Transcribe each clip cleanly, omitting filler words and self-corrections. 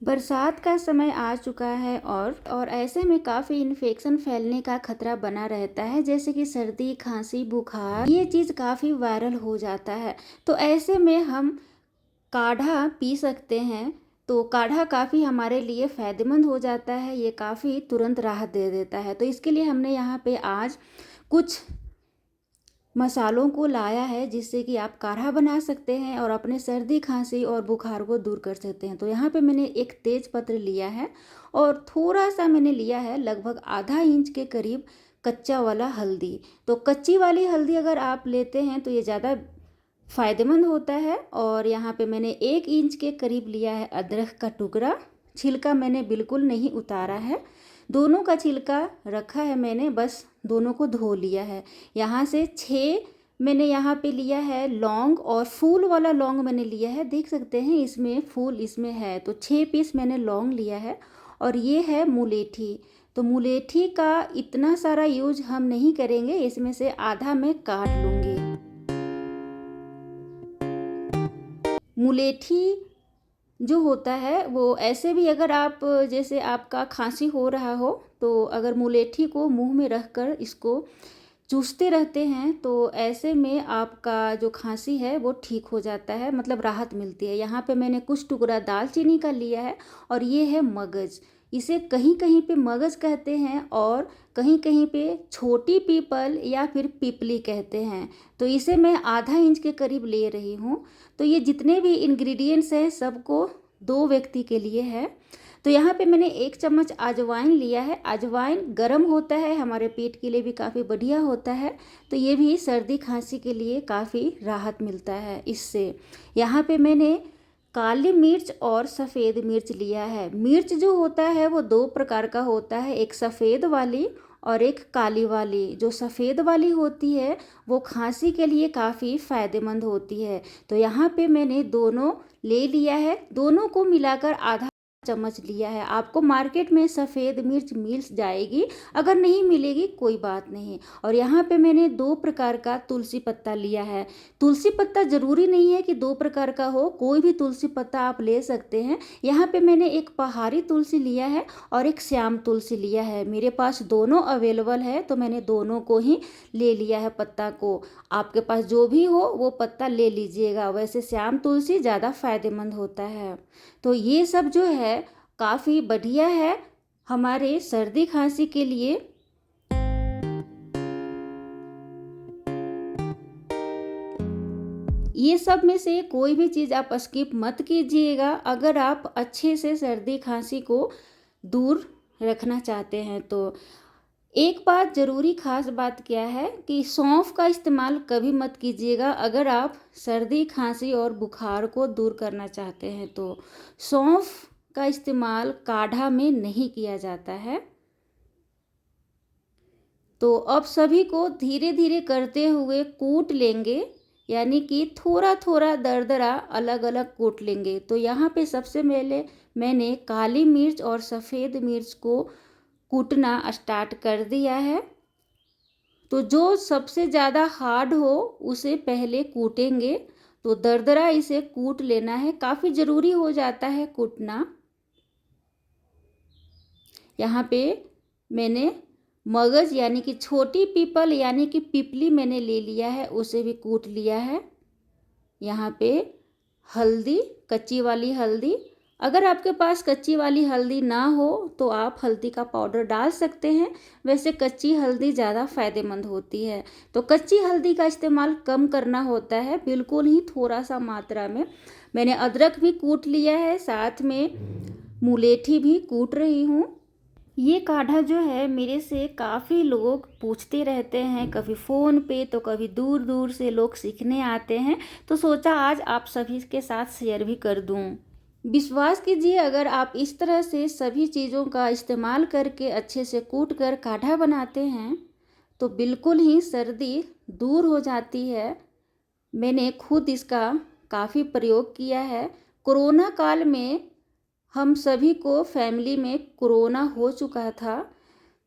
बरसात का समय आ चुका है और ऐसे में काफ़ी इन्फेक्शन फैलने का खतरा बना रहता है, जैसे कि सर्दी, खांसी, बुखार। ये चीज़ काफ़ी वायरल हो जाता है। तो ऐसे में हम काढ़ा पी सकते हैं। तो काढ़ा काफ़ी हमारे लिए फ़ायदेमंद हो जाता है, ये काफ़ी तुरंत राहत दे देता है। तो इसके लिए हमने यहाँ पे आज कुछ मसालों को लाया है, जिससे कि आप काढ़ा बना सकते हैं और अपने सर्दी, खांसी और बुखार को दूर कर सकते हैं। तो यहाँ पे मैंने एक तेज पत्र लिया है और थोड़ा सा मैंने लिया है, लगभग आधा इंच के करीब कच्चा वाला हल्दी। तो कच्ची वाली हल्दी अगर आप लेते हैं तो ये ज़्यादा फ़ायदेमंद होता है। और यहाँ पे मैंने 1 इंच के करीब लिया है अदरक का टुकड़ा। छिलका मैंने बिल्कुल नहीं उतारा है, दोनों का छिलका रखा है मैंने, बस दोनों को धो लिया है। यहाँ से 6 मैंने यहाँ पे लिया है लौंग, और फूल वाला लौंग मैंने लिया है, देख सकते हैं इसमें फूल इसमें है। तो 6 पीस मैंने लौंग लिया है। और ये है मुलेठी। तो मुलेठी का इतना सारा यूज हम नहीं करेंगे, इसमें से आधा मैं काट लूँगी। मुलेठी जो होता है वो ऐसे भी, अगर आप जैसे आपका खांसी हो रहा हो तो अगर मुलेठी को मुंह में रखकर इसको चूसते रहते हैं तो ऐसे में आपका जो खांसी है वो ठीक हो जाता है, मतलब राहत मिलती है। यहाँ पे मैंने कुछ टुकड़ा दालचीनी का लिया है और ये है मगज। इसे कहीं कहीं पे मगज कहते हैं और कहीं कहीं पे छोटी पीपल या फिर पिपली कहते हैं। तो इसे मैं आधा इंच के करीब ले रही हूँ। तो ये जितने भी इंग्रेडिएंट्स हैं सबको 2 व्यक्ति के लिए है। तो यहाँ पे मैंने 1 चम्मच अजवाइन लिया है। अजवाइन गर्म होता है, हमारे पेट के लिए भी काफ़ी बढ़िया होता है। तो ये भी सर्दी खांसी के लिए काफ़ी राहत मिलता है इससे। यहाँ पे मैंने काली मिर्च और सफ़ेद मिर्च लिया है। मिर्च जो होता है वो 2 प्रकार का होता है, एक सफ़ेद वाली और एक काली वाली। जो सफ़ेद वाली होती है वो खांसी के लिए काफ़ी फ़ायदेमंद होती है। तो यहाँ पे मैंने दोनों ले लिया है, दोनों को मिलाकर आधा चम्मच लिया है। आपको मार्केट में सफ़ेद मिर्च मिल जाएगी, अगर नहीं मिलेगी कोई बात नहीं। और यहाँ पे मैंने 2 प्रकार का तुलसी पत्ता लिया है। तुलसी पत्ता ज़रूरी नहीं है कि 2 प्रकार का हो, कोई भी तुलसी पत्ता आप ले सकते हैं। यहाँ पे मैंने एक पहाड़ी तुलसी लिया है और एक श्याम तुलसी लिया है। मेरे पास दोनों अवेलेबल है तो मैंने दोनों को ही ले लिया है पत्ता को। आपके पास जो भी हो वो पत्ता ले लीजिएगा, वैसे श्याम तुलसी ज़्यादा फ़ायदेमंद होता है। तो ये सब जो है काफ़ी बढ़िया है हमारे सर्दी खांसी के लिए। ये सब में से कोई भी चीज़ आप स्किप मत कीजिएगा, अगर आप अच्छे से सर्दी खांसी को दूर रखना चाहते हैं तो। एक बात ज़रूरी खास बात क्या है कि सौंफ का इस्तेमाल कभी मत कीजिएगा अगर आप सर्दी खांसी और बुखार को दूर करना चाहते हैं तो। सौंफ का इस्तेमाल काढ़ा में नहीं किया जाता है। तो अब सभी को धीरे धीरे करते हुए कूट लेंगे, यानी कि थोड़ा थोड़ा दरदरा अलग अलग कूट लेंगे। तो यहाँ पे सबसे पहले मैंने काली मिर्च और सफ़ेद मिर्च को कूटना स्टार्ट कर दिया है। तो जो सबसे ज़्यादा हार्ड हो उसे पहले कूटेंगे। तो दरदरा इसे कूट लेना है, काफ़ी ज़रूरी हो जाता है कूटना। यहाँ पे मैंने मगज यानी कि छोटी पीपल यानी कि पिपली मैंने ले लिया है, उसे भी कूट लिया है। यहाँ पे हल्दी, कच्ची वाली हल्दी, अगर आपके पास कच्ची वाली हल्दी ना हो तो आप हल्दी का पाउडर डाल सकते हैं, वैसे कच्ची हल्दी ज़्यादा फ़ायदेमंद होती है। तो कच्ची हल्दी का इस्तेमाल कम करना होता है, बिल्कुल ही थोड़ा सा मात्रा में। मैंने अदरक भी कूट लिया है, साथ में मुलेठी भी कूट रही हूँ। ये काढ़ा जो है मेरे से काफ़ी लोग पूछते रहते हैं, कभी फ़ोन पे तो कभी दूर दूर से लोग सीखने आते हैं। तो सोचा आज आप सभी के साथ शेयर भी कर दूं। विश्वास कीजिए, अगर आप इस तरह से सभी चीज़ों का इस्तेमाल करके अच्छे से कूट कर काढ़ा बनाते हैं तो बिल्कुल ही सर्दी दूर हो जाती है। मैंने खुद इसका काफ़ी प्रयोग किया है। कोरोना काल में हम सभी को फैमिली में कोरोना हो चुका था,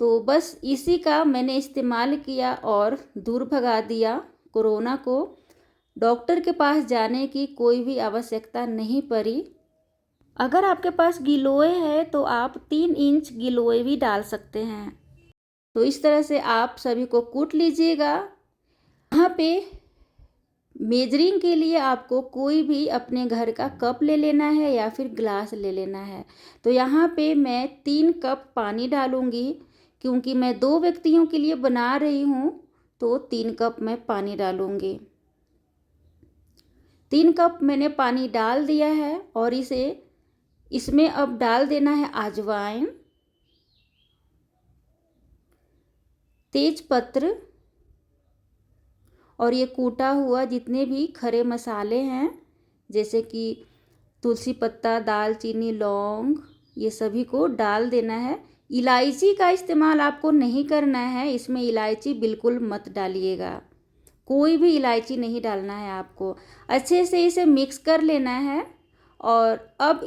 तो बस इसी का मैंने इस्तेमाल किया और दूर भगा दिया कोरोना को। डॉक्टर के पास जाने की कोई भी आवश्यकता नहीं पड़ी। अगर आपके पास गिलोय है तो आप 3 इंच गिलोय भी डाल सकते हैं। तो इस तरह से आप सभी को कूट लीजिएगा। यहाँ पे मेजरिंग के लिए आपको कोई भी अपने घर का कप ले लेना है या फिर ग्लास ले लेना है। तो यहाँ पे मैं 3 कप पानी डालूँगी, क्योंकि मैं 2 व्यक्तियों के लिए बना रही हूँ, तो 3 कप मैं पानी डालूँगी। 3 कप मैंने पानी डाल दिया है और इसमें अब डाल देना है अजवाइन, तेजपत्र और ये कूटा हुआ जितने भी खड़े मसाले हैं, जैसे कि तुलसी पत्ता, दालचीनी, लौंग, ये सभी को डाल देना है। इलायची का इस्तेमाल आपको नहीं करना है, इसमें इलायची बिल्कुल मत डालिएगा, कोई भी इलायची नहीं डालना है आपको। अच्छे से इसे मिक्स कर लेना है और अब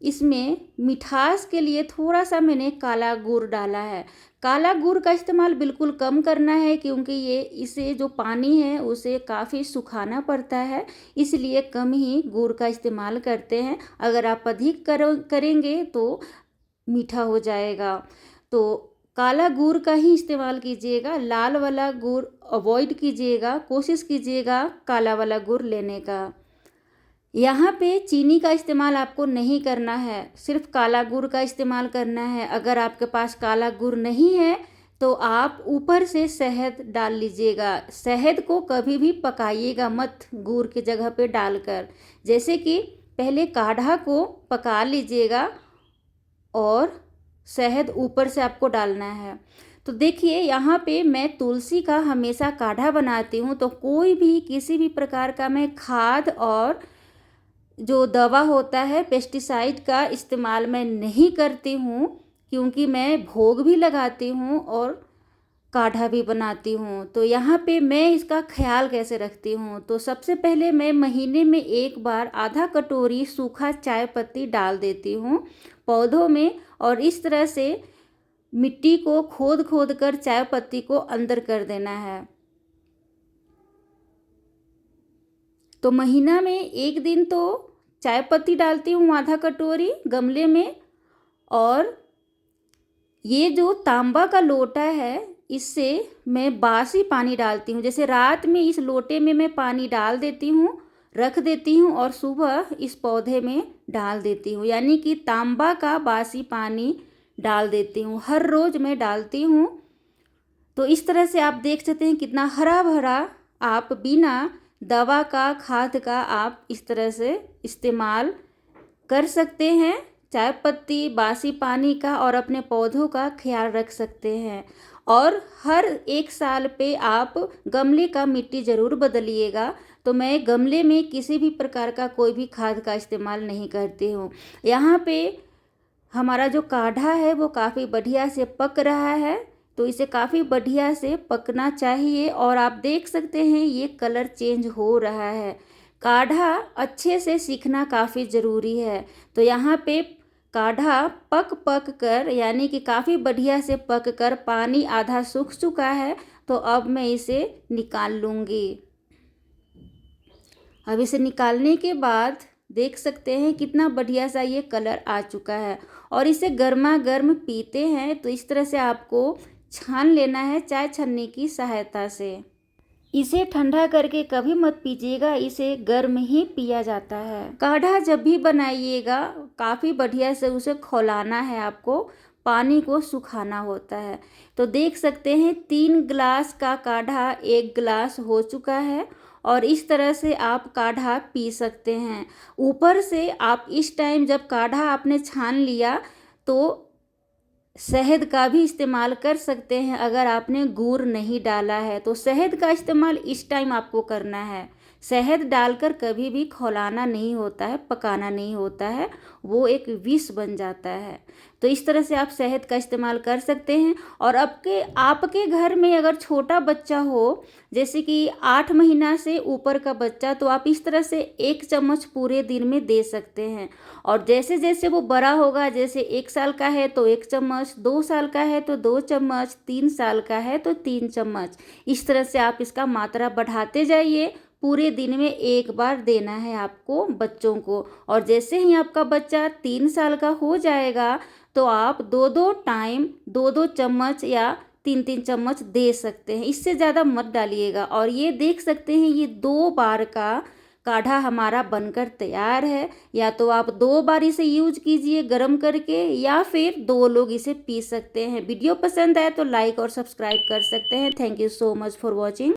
इसमें मिठास के लिए थोड़ा सा मैंने काला गुड़ डाला है। काला गुड़ का इस्तेमाल बिल्कुल कम करना है, क्योंकि इसे जो पानी है उसे काफ़ी सुखाना पड़ता है, इसलिए कम ही गुड़ का इस्तेमाल करते हैं। अगर आप अधिक करेंगे तो मीठा हो जाएगा। तो काला गुड़ का ही इस्तेमाल कीजिएगा, लाल वाला गुड़ अवॉइड कीजिएगा, कोशिश कीजिएगा काला वाला गुड़ लेने का। यहाँ पे चीनी का इस्तेमाल आपको नहीं करना है, सिर्फ काला गुड़ का इस्तेमाल करना है। अगर आपके पास काला गुड़ नहीं है तो आप ऊपर से शहद डाल लीजिएगा। शहद को कभी भी पकाइएगा मत गुड़ की जगह पे डालकर। जैसे कि पहले काढ़ा को पका लीजिएगा और शहद ऊपर से आपको डालना है। तो देखिए यहाँ पे मैं तुलसी का हमेशा काढ़ा बनाती हूँ, तो कोई भी किसी भी प्रकार का मैं खाद और जो दवा होता है पेस्टिसाइड का इस्तेमाल मैं नहीं करती हूँ, क्योंकि मैं भोग भी लगाती हूँ और काढ़ा भी बनाती हूँ। तो यहाँ पे मैं इसका ख्याल कैसे रखती हूँ, तो सबसे पहले मैं महीने में एक बार आधा कटोरी सूखा चाय पत्ती डाल देती हूँ पौधों में, और इस तरह से मिट्टी को खोद खोद कर चाय पत्ती को अंदर कर देना है। तो महीना में एक दिन तो चाय पत्ती डालती हूँ आधा कटोरी गमले में, और ये जो तांबा का लोटा है इससे मैं बासी पानी डालती हूँ। जैसे रात में इस लोटे में मैं पानी डाल देती हूँ, रख देती हूँ और सुबह इस पौधे में डाल देती हूँ, यानी कि तांबा का बासी पानी डाल देती हूँ। हर रोज़ मैं डालती हूँ। तो इस तरह से आप देख सकते हैं कितना हरा भरा, आप बिना दवा का खाद का आप इस तरह से इस्तेमाल कर सकते हैं। चाय पत्ती, बासी पानी का और अपने पौधों का ख्याल रख सकते हैं। और हर 1 साल पे आप गमले का मिट्टी ज़रूर बदलिएगा। तो मैं गमले में किसी भी प्रकार का कोई भी खाद का इस्तेमाल नहीं करती हूँ। यहाँ पे हमारा जो काढ़ा है वो काफ़ी बढ़िया से पक रहा है, तो इसे काफ़ी बढ़िया से पकना चाहिए। और आप देख सकते हैं ये कलर चेंज हो रहा है। काढ़ा अच्छे से सीखना काफ़ी ज़रूरी है। तो यहाँ पे काढ़ा पक कर, यानी कि काफ़ी बढ़िया से पक कर पानी आधा सूख चुका है। तो अब मैं इसे निकाल लूँगी। अब इसे निकालने के बाद देख सकते हैं कितना बढ़िया सा ये कलर आ चुका है। और इसे गर्मा गर्म पीते हैं तो इस तरह से आपको छान लेना है चाय छन्नी की सहायता से। इसे ठंडा करके कभी मत पीजिएगा, इसे गर्म ही पिया जाता है। काढ़ा जब भी बनाइएगा काफ़ी बढ़िया से उसे खौलाना है, आपको पानी को सुखाना होता है। तो देख सकते हैं 3 गिलास का काढ़ा 1 गिलास हो चुका है, और इस तरह से आप काढ़ा पी सकते हैं। ऊपर से आप इस टाइम जब काढ़ा आपने छान लिया तो शहद का भी इस्तेमाल कर सकते हैं। अगर आपने गुड़ नहीं डाला है तो शहद का इस्तेमाल इस टाइम आपको करना है। शहद डालकर कभी भी खौलाना नहीं होता है, पकाना नहीं होता है, वो एक विष बन जाता है। तो इस तरह से आप शहद का इस्तेमाल कर सकते हैं। और आपके घर में अगर छोटा बच्चा हो, जैसे कि 8 महीना से ऊपर का बच्चा, तो आप इस तरह से 1 चम्मच पूरे दिन में दे सकते हैं। और जैसे जैसे वो बड़ा होगा, जैसे 1 साल का है तो 1 चम्मच, 2 साल का है तो 2 चम्मच, 3 साल का है तो 3 चम्मच, इस तरह से आप इसका मात्रा बढ़ाते जाइए। पूरे दिन में एक बार देना है आपको बच्चों को। और जैसे ही आपका बच्चा 3 साल का हो जाएगा तो आप 2-2 टाइम 2-2 चम्मच या 3-3 चम्मच दे सकते हैं, इससे ज़्यादा मत डालिएगा। और ये देख सकते हैं ये 2 बार का काढ़ा हमारा बनकर तैयार है। या तो आप 2 बार इसे यूज कीजिए गर्म करके, या फिर 2 लोग इसे पी सकते हैं। वीडियो पसंद आए तो लाइक और सब्सक्राइब कर सकते हैं। Thank you so much for watching.